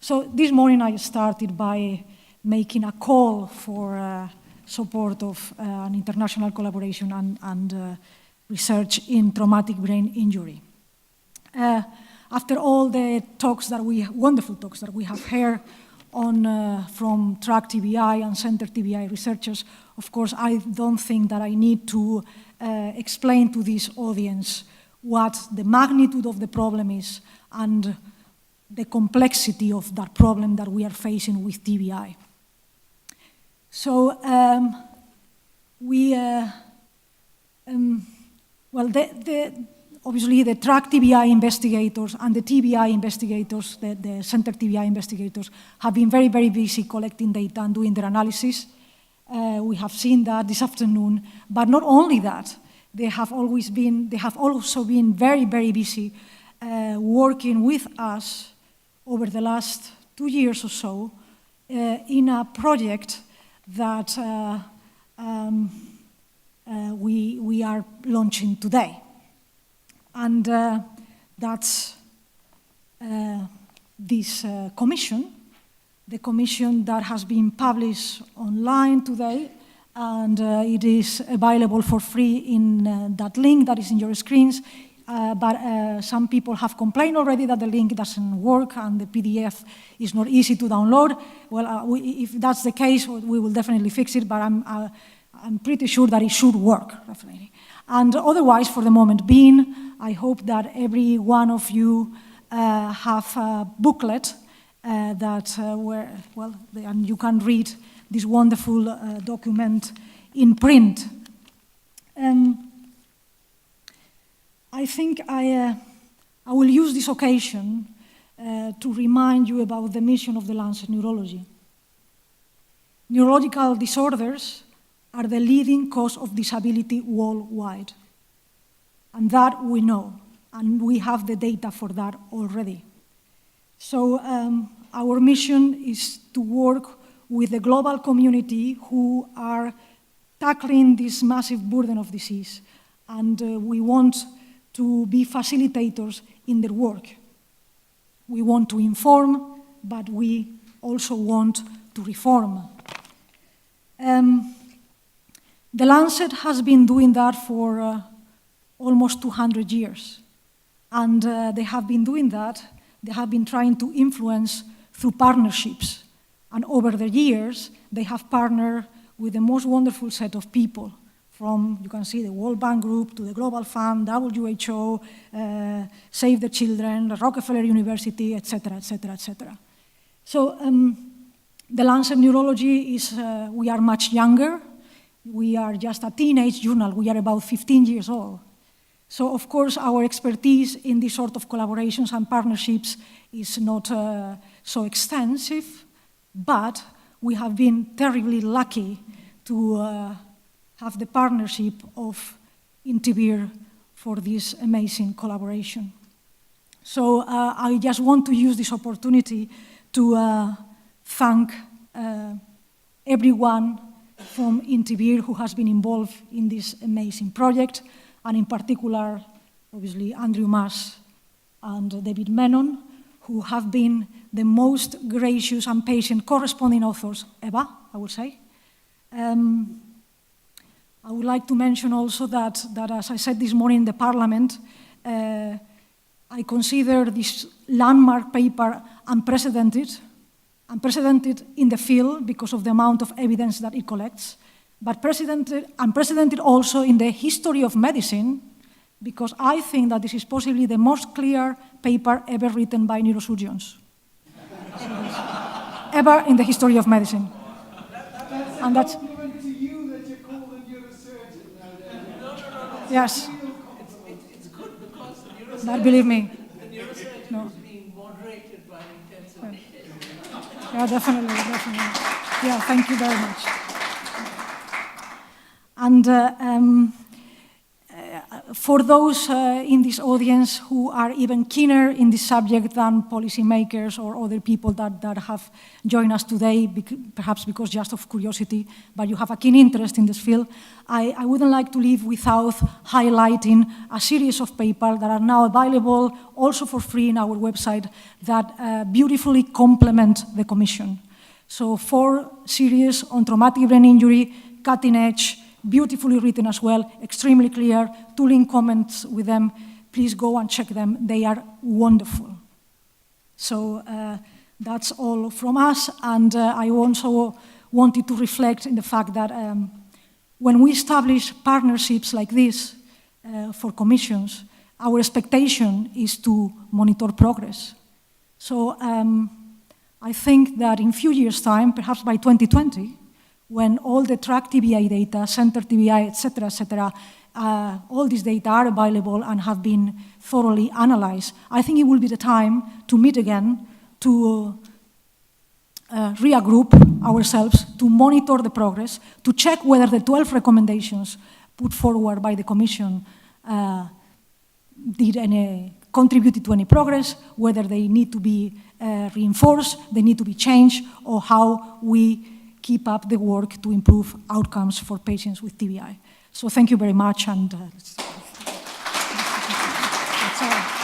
So this morning I started by making a call for support of an international collaboration and research in traumatic brain injury. After all the wonderful talks that we have heard from TRACK-TBI and CENTER-TBI researchers, of course, I don't think that I need to explain to this audience what the magnitude of the problem is and the complexity of that problem that we are facing with TBI. So obviously the TRACK-TBI investigators and the TBI investigators, the CENTER-TBI investigators, have been very, very busy collecting data and doing their analysis. We have seen that this afternoon, but not only that, they have also been very, very busy working with us over the last 2 years or so in a project that we are launching today. And that's this commission, the commission that has been published online today, and it is available for free in that link that is in your screens. But some people have complained already that the link doesn't work and the PDF is not easy to download. Well, if that's the case, we will definitely fix it, but I'm pretty sure that it should work, definitely. And otherwise, for the moment being, I hope that every one of you have a booklet and you can read this wonderful document in print. I think I will use this occasion to remind you about the mission of the Lancet Neurology. Neurological disorders are the leading cause of disability worldwide. And that we know, and we have the data for that already. So our mission is to work with the global community who are tackling this massive burden of disease. And we want to be facilitators in their work. We want to inform, but we also want to reform. The Lancet has been doing that for almost 200 years. And they have been doing that, they have been trying to influence through partnerships. And over the years, they have partnered with the most wonderful set of people, from, you can see, the World Bank Group to the Global Fund, WHO, Save the Children, the Rockefeller University, etc., etc., etc. So the Lancet Neurology is, we are much younger. We are just a teenage journal. We are about 15 years old. So, of course, our expertise in this sort of collaborations and partnerships is not so extensive, but we have been terribly lucky to have the partnership of INTIBIR for this amazing collaboration. So I just want to use this opportunity to thank everyone from INTIBIR who has been involved in this amazing project, and in particular, obviously, Andrew Mas and David Menon, who have been the most gracious and patient corresponding authors ever, I would say. I would like to mention also that as I said this morning in the Parliament, I consider this landmark paper unprecedented in the field because of the amount of evidence that it collects, but unprecedented also in the history of medicine, because I think that this is possibly the most clear paper ever written by neurosurgeons. Ever in the history of medicine. And that's a compliment to you that you're called a neurosurgeon. Yes. It's good because the neurosurgeon, that, believe me. The neurosurgeon is being moderated by intensive care. Yeah, definitely. Yeah, thank you very much. And For those in this audience who are even keener in this subject than policymakers or other people that have joined us today, perhaps because just of curiosity, but you have a keen interest in this field, I wouldn't like to leave without highlighting a series of papers that are now available also for free in our website that beautifully complement the Commission. So 4 series on traumatic brain injury, cutting edge, beautifully written as well, extremely clear, 2 link comments with them. Please go and check them. They are wonderful. So that's all from us. And I also wanted to reflect in the fact that when we establish partnerships like this for commissions, our expectation is to monitor progress. So I think that in a few years' time, perhaps by 2020, when all the track TBI data, CENTER-TBI, et cetera, all these data are available and have been thoroughly analyzed, I think it will be the time to meet again, to regroup ourselves, to monitor the progress, to check whether the 12 recommendations put forward by the Commission contributed to any progress, whether they need to be reinforced, they need to be changed, or how we keep up the work to improve outcomes for patients with TBI. So thank you very much, and that's all.